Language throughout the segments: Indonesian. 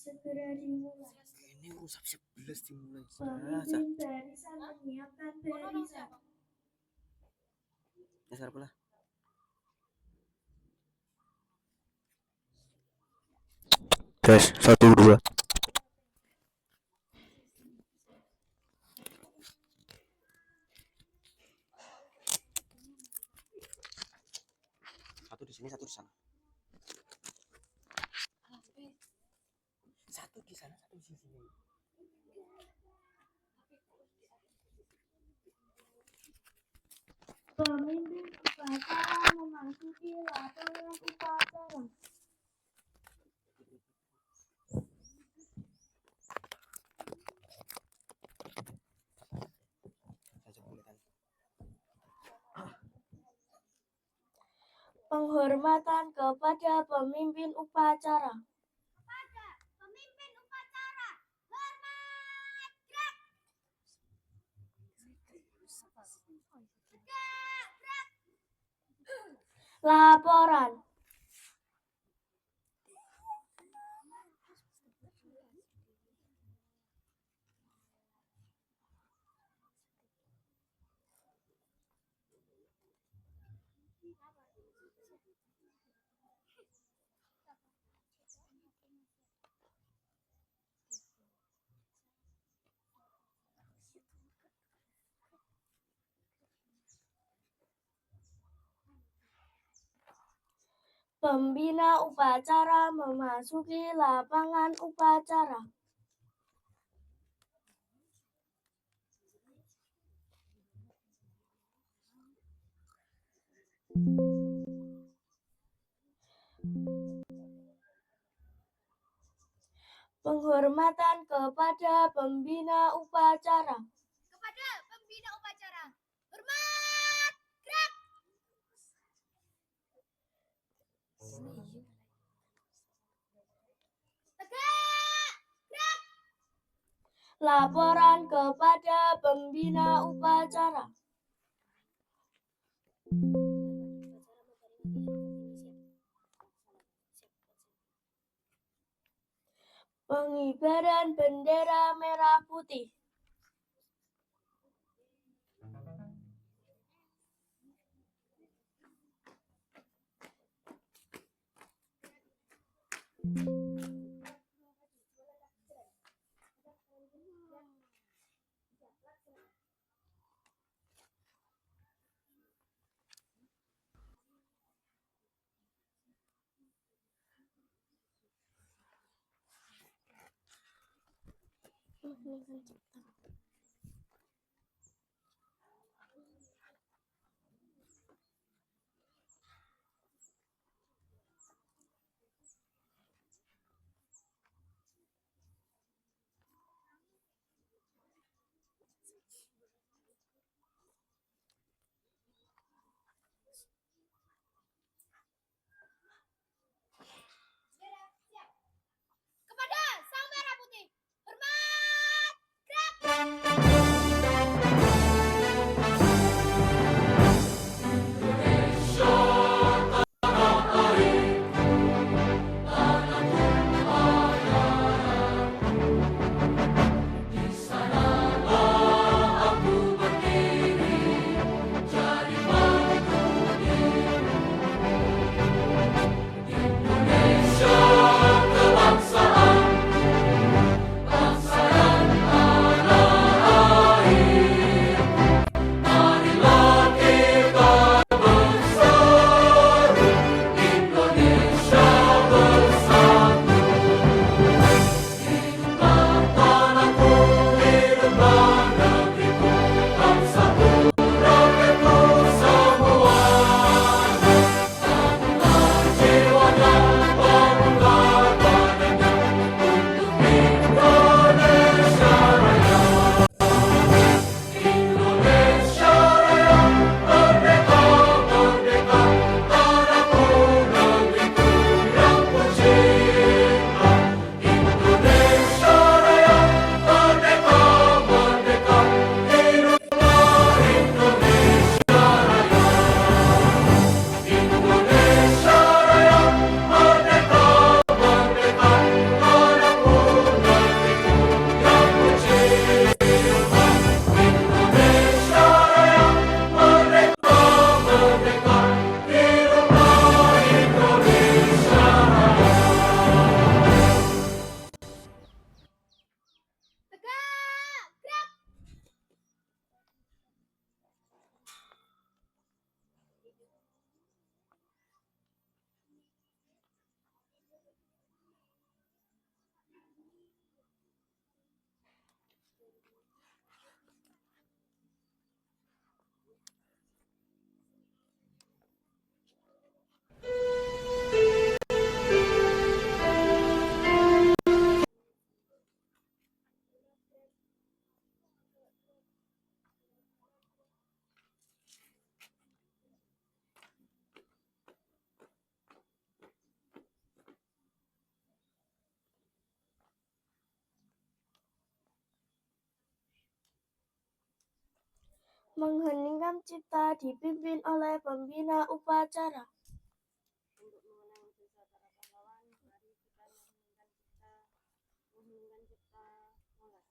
Segera dimulai. Ini usap 11 dimulai. Pemimpin barisan menyiapkan barisan. Dasar pula. Tes 1 2. Satu di sini, satu di sana. Satu di sana, satu di sini. Pemimpin upacara memasuki lapangan upacara. Penghormatan kepada pemimpin upacara. Kepada pemimpin upacara, hormat gerak. Gerak. Laporan. Pembina upacara memasuki lapangan upacara. Penghormatan kepada pembina upacara. Kepada pembina upacara, hormat gerak. Tegak gerak. Laporan kepada pembina upacara. Pengibaran bendera merah putih. Kepada sang merah putih, hormat gerak. mengheningkan cipta dipimpin oleh pembina upacara. Untuk mengenang jasa para pahlawan, mari kita mengheningkan cipta. Mengheningkan cipta, mulai.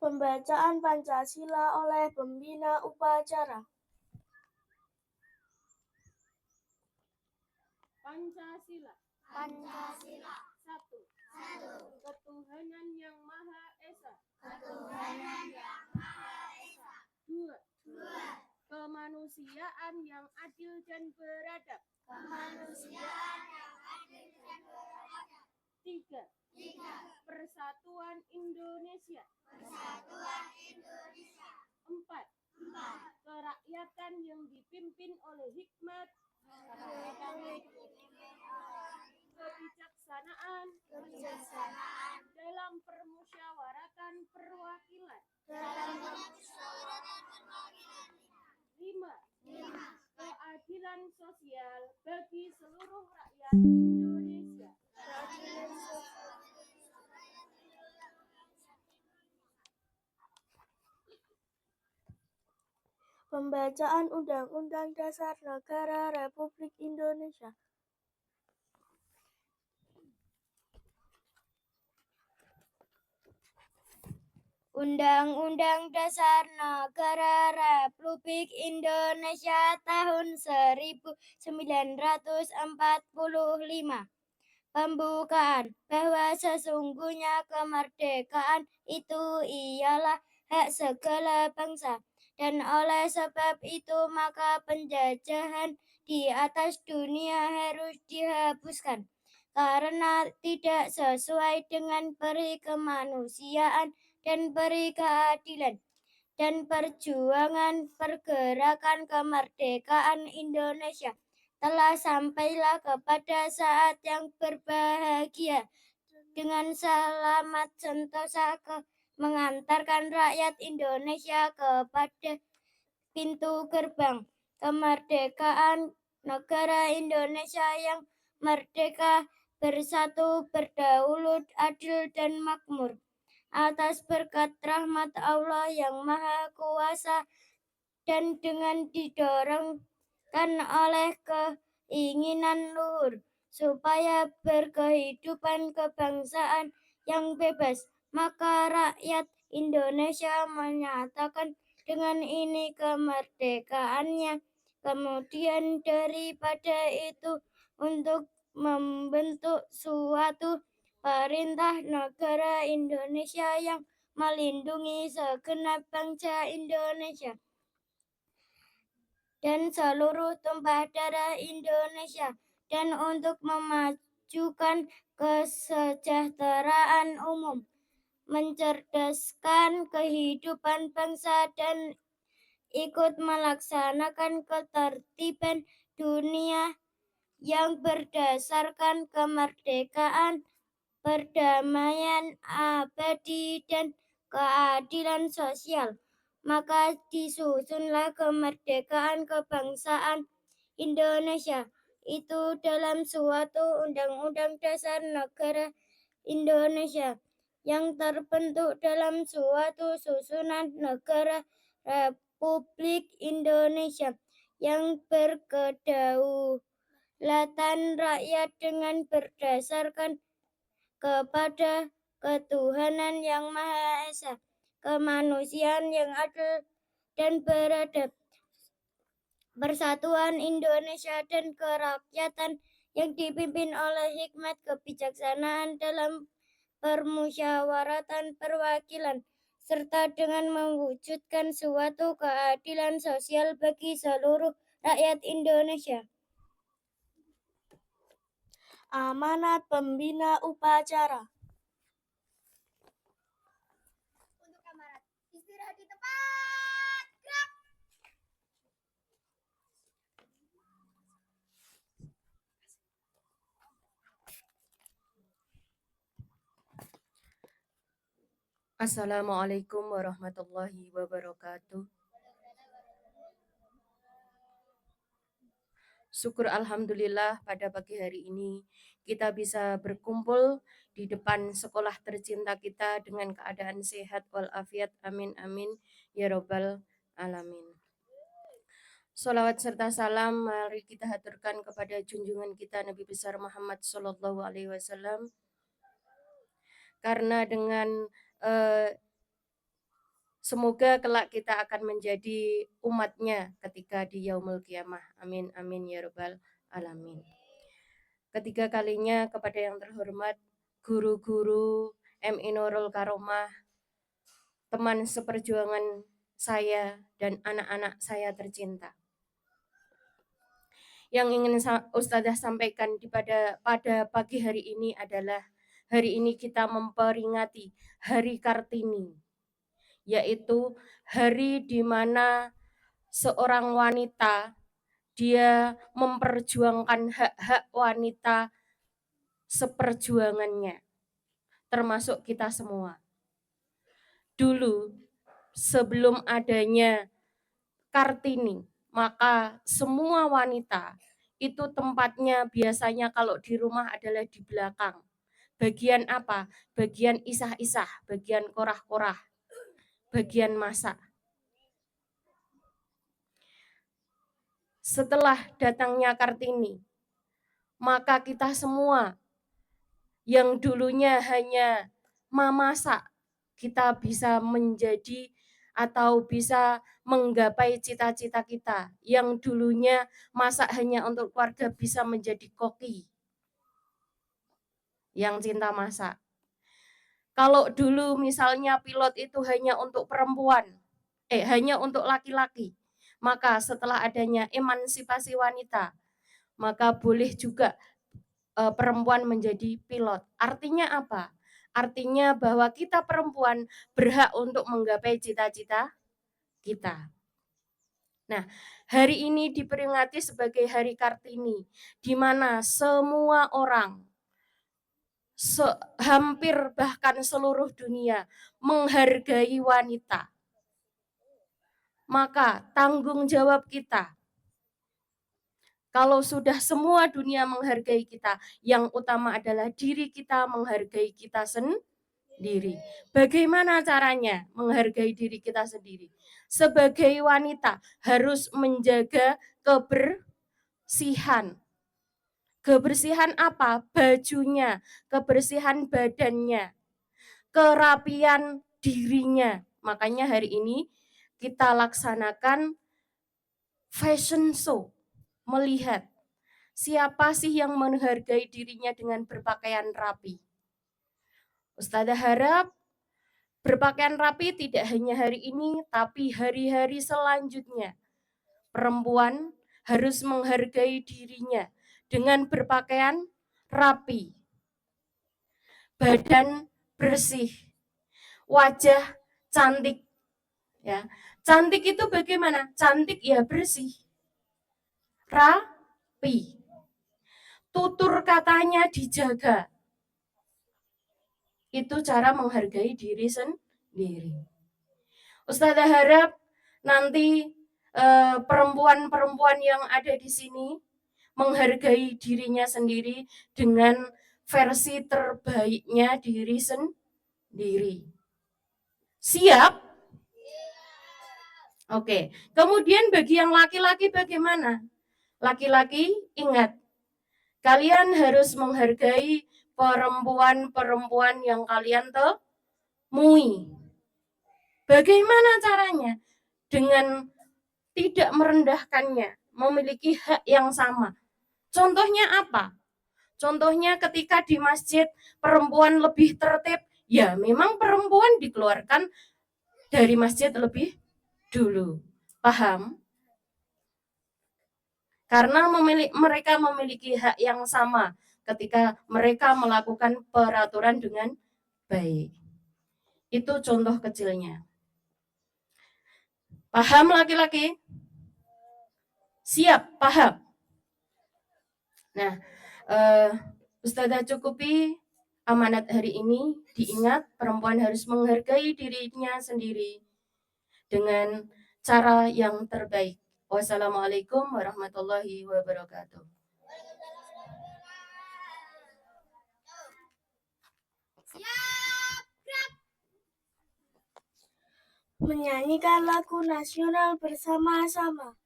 Pembacaan Pancasila oleh pembina upacara. Pancasila. Pancasila. 1. Ketuhanan yang Maha Esa. Ketuhanan yang Maha Esa. 2. Kemanusiaan yang adil dan beradab. Kemanusiaan yang adil dan beradab. 3. Persatuan Indonesia. Persatuan Indonesia. 4. Kerakyatan yang dipimpin oleh hikmat, kebijaksanaan, dalam permusyawaratan perwakilan. 5. Keadilan sosial bagi seluruh rakyat Indonesia. Pembacaan Undang-Undang Dasar Negara Republik Indonesia. Undang-Undang Dasar Negara Republik Indonesia tahun 1945. Pembukaan bahwa sesungguhnya kemerdekaan itu ialah hak segala bangsa. Dan oleh sebab itu maka penjajahan di atas dunia harus dihapuskan. Karena tidak sesuai dengan peri kemanusiaan dan peri keadilan. Dan perjuangan pergerakan kemerdekaan Indonesia telah sampailah kepada saat yang berbahagia. Dengan selamat sentosa mengantarkan rakyat Indonesia kepada pintu gerbang kemerdekaan negara Indonesia yang merdeka, bersatu, berdaulat, adil, dan makmur. Atas berkat rahmat Allah yang Maha Kuasa dan dengan didorongkan oleh keinginan luhur supaya berkehidupan kebangsaan yang bebas, maka rakyat Indonesia menyatakan dengan ini kemerdekaannya. Kemudian daripada itu untuk membentuk suatu perintah negara Indonesia yang melindungi segenap bangsa Indonesia dan seluruh tumpah darah Indonesia, dan untuk memajukan memajukan kesejahteraan umum, mencerdaskan kehidupan bangsa, dan ikut melaksanakan ketertiban dunia yang berdasarkan kemerdekaan, perdamaian abadi, dan keadilan sosial. Maka disusunlah kemerdekaan kebangsaan Indonesia itu dalam suatu Undang-Undang Dasar Negara Indonesia yang terbentuk dalam suatu susunan negara Republik Indonesia yang berkedaulatan rakyat dengan berdasarkan kepada ketuhanan yang Maha Esa, kemanusiaan yang adil dan beradab, persatuan Indonesia dan kerakyatan yang dipimpin oleh hikmat kebijaksanaan dalam permusyawaratan perwakilan, serta dengan mewujudkan suatu keadilan sosial bagi seluruh rakyat Indonesia. Amanat pembina upacara. Untuk kamarat, istirahat di tempat. Gerak. Assalamualaikum warahmatullahi wabarakatuh. Syukur alhamdulillah pada pagi hari ini kita bisa berkumpul di depan sekolah tercinta kita dengan keadaan sehat walafiat. Amin amin ya robbal alamin. Salawat serta salam mari kita haturkan kepada junjungan kita Nabi besar Muhammad Sallallahu Alaihi Wasallam, karena dengan semoga kelak kita akan menjadi umatnya ketika di yaumul kiamah. Amin amin ya robbal alamin. Ketiga kalinya kepada yang terhormat guru-guru MI Nurul Karomah, teman seperjuangan saya dan anak-anak saya tercinta. Yang ingin Ustazah sampaikan pada pagi hari ini adalah hari ini kita memperingati Hari Kartini, yaitu hari di mana seorang wanita dia memperjuangkan hak-hak wanita seperjuangannya, termasuk kita semua. Dulu sebelum adanya Kartini, maka semua wanita itu tempatnya biasanya kalau di rumah adalah di belakang. Bagian apa? Bagian isah-isah, bagian korah-korah, bagian masak. Setelah datangnya Kartini, maka kita semua yang dulunya hanya memasak, kita bisa menjadi atau bisa menggapai cita-cita kita. Yang dulunya masak hanya untuk keluarga bisa menjadi koki yang cinta masak. Kalau dulu misalnya pilot itu hanya untuk perempuan, hanya untuk laki-laki, maka setelah adanya emansipasi wanita, maka boleh juga perempuan menjadi pilot. Artinya apa? Artinya bahwa kita perempuan berhak untuk menggapai cita-cita kita. Nah, hari ini diperingati sebagai Hari Kartini, di mana semua orang, hampir bahkan seluruh dunia menghargai wanita. Maka tanggung jawab kita, kalau sudah semua dunia menghargai kita, yang utama adalah diri kita menghargai kita sendiri. Bagaimana caranya menghargai diri kita sendiri? Sebagai wanita harus menjaga kebersihan. Kebersihan apa? Bajunya, kebersihan badannya, kerapian dirinya. Makanya hari ini kita laksanakan fashion show, melihat siapa sih yang menghargai dirinya dengan berpakaian rapi. Ustazah harap berpakaian rapi tidak hanya hari ini, tapi hari-hari selanjutnya. Perempuan harus menghargai dirinya dengan berpakaian rapi, badan bersih, wajah cantik. Ya, cantik itu bagaimana? Cantik ya bersih, rapi, tutur katanya dijaga. Itu cara menghargai diri sendiri. Ustazah harap nanti perempuan-perempuan yang ada di sini menghargai dirinya sendiri dengan versi terbaiknya diri sendiri. Siap? Oke. Kemudian bagi yang laki-laki bagaimana? Laki-laki ingat, kalian harus menghargai perempuan-perempuan yang kalian temui. Bagaimana caranya? Dengan tidak merendahkannya, memiliki hak yang sama. Contohnya apa? Contohnya ketika di masjid perempuan lebih tertib, ya memang perempuan dikeluarkan dari masjid lebih dulu. Paham? Karena mereka memiliki hak yang sama ketika mereka melakukan peraturan dengan baik. Itu contoh kecilnya. Paham laki-laki? Siap, paham? Nah, Ustazah cukupi amanat hari ini. Diingat, perempuan harus menghargai dirinya sendiri dengan cara yang terbaik. Wassalamualaikum warahmatullahi wabarakatuh. Siap, gerak. Menyanyikan lagu nasional bersama-sama.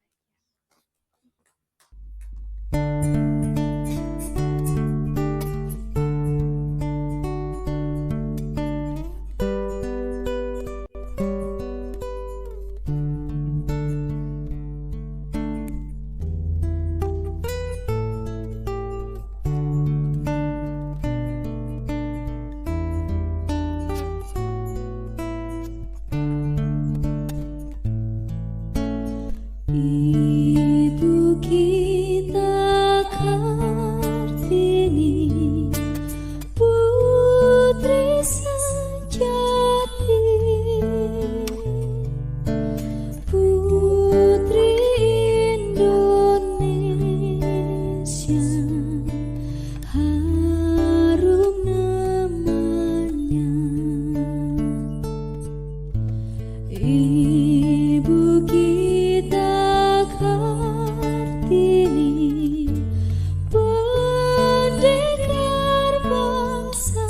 Ibu kita Kartini, putri sejati, putri Indonesia, harum namanya. Ibu kita Kartini, pendekar bangsa,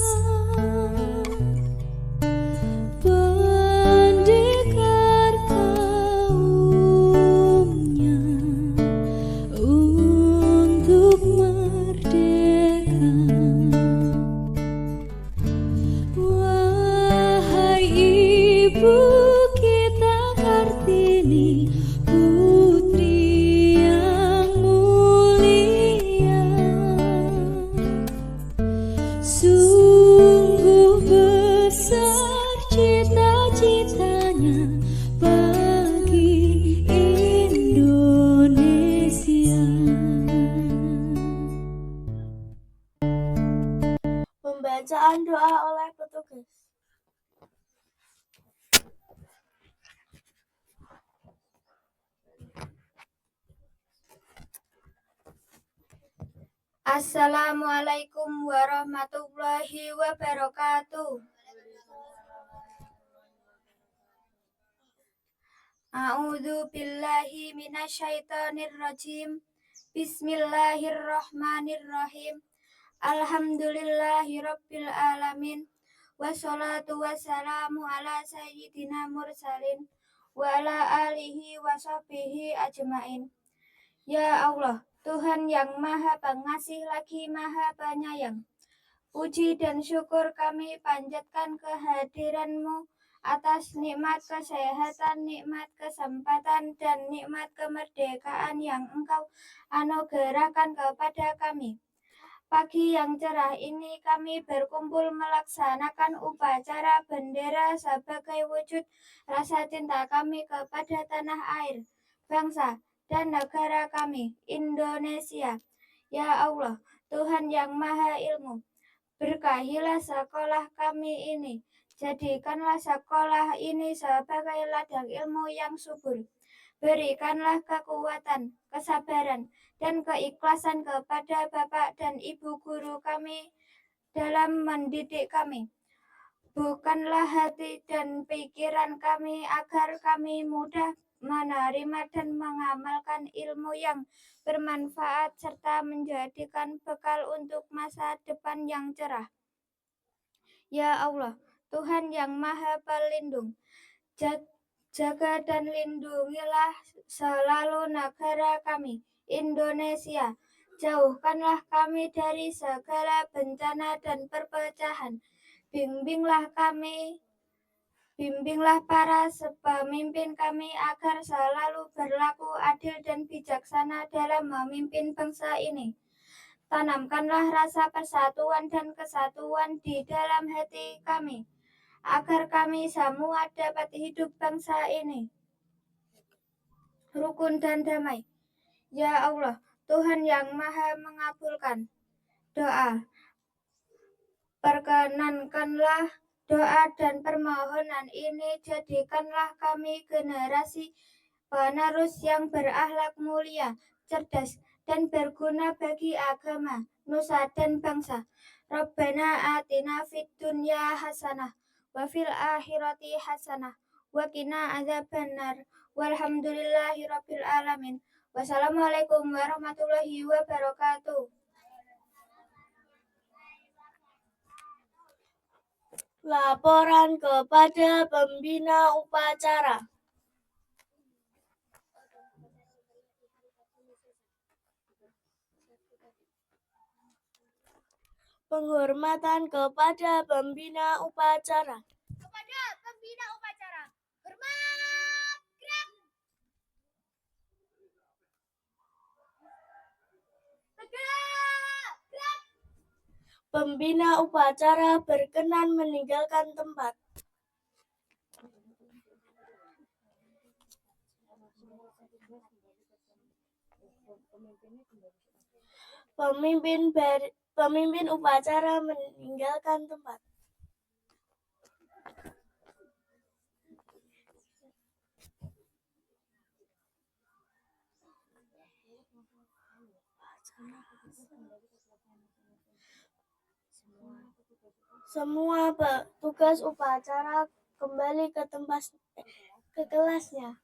pendekar kaumnya untuk merdeka. Wahai ibu kita Kartini, putri yang mulia, sungguh besar cita-citanya bagi Indonesia. Pembacaan doa oleh petugas. Assalamualaikum warahmatullahi wabarakatuh. A'udzu billahi minasyaitonir rajim. Bismillahirrahmanirrahim. Alhamdulillahirabbil alamin. Wassalatu wassalamu ala sayyidina mursalin wa ala alihi wa sahbihi ajmain. Ya Allah, Tuhan yang Maha Pengasih lagi Maha Penyayang, puji dan syukur kami panjatkan kehadiran-Mu atas nikmat kesehatan, nikmat kesempatan, dan nikmat kemerdekaan yang Engkau anugerahkan kepada kami. Pagi yang cerah ini kami berkumpul melaksanakan upacara bendera sebagai wujud rasa cinta kami kepada tanah air, bangsa, dan negara kami, Indonesia. Ya Allah, Tuhan yang Maha Ilmu, berkahilah sekolah kami ini. Jadikanlah sekolah ini sebagai ladang ilmu yang subur. Berikanlah kekuatan, kesabaran, dan keikhlasan kepada Bapak dan Ibu guru kami dalam mendidik kami. Bukanlah hati dan pikiran kami agar kami mudah menerima dan mengamalkan ilmu yang bermanfaat serta menjadikan bekal untuk masa depan yang cerah. Ya Allah, Tuhan yang Maha Pelindung, jaga dan lindungilah selalu negara kami, Indonesia. Jauhkanlah kami dari segala bencana dan perpecahan. Bimbinglah para pemimpin kami agar selalu berlaku adil dan bijaksana dalam memimpin bangsa ini. Tanamkanlah rasa persatuan dan kesatuan di dalam hati kami, agar kami semua dapat hidup bangsa ini rukun dan damai. Ya Allah, Tuhan yang Maha mengabulkan doa, perkenankanlah doa dan permohonan ini, jadikanlah kami generasi penerus yang berakhlak mulia, cerdas, dan berguna bagi agama, nusa, dan bangsa. Rabbana atina fid dunya hasanah wa fil akhirati hasanah wa qina adzabannar. Walhamdulillahirabbil alamin. Wassalamualaikum warahmatullahi wabarakatuh. Laporan kepada pembina upacara. Penghormatan kepada pembina upacara. Kepada pembina upacara, hormat, gerak. Tegak, gerak. Pembina upacara berkenan meninggalkan tempat. Pemimpin upacara meninggalkan tempat. Semua petugas upacara kembali ke kelasnya.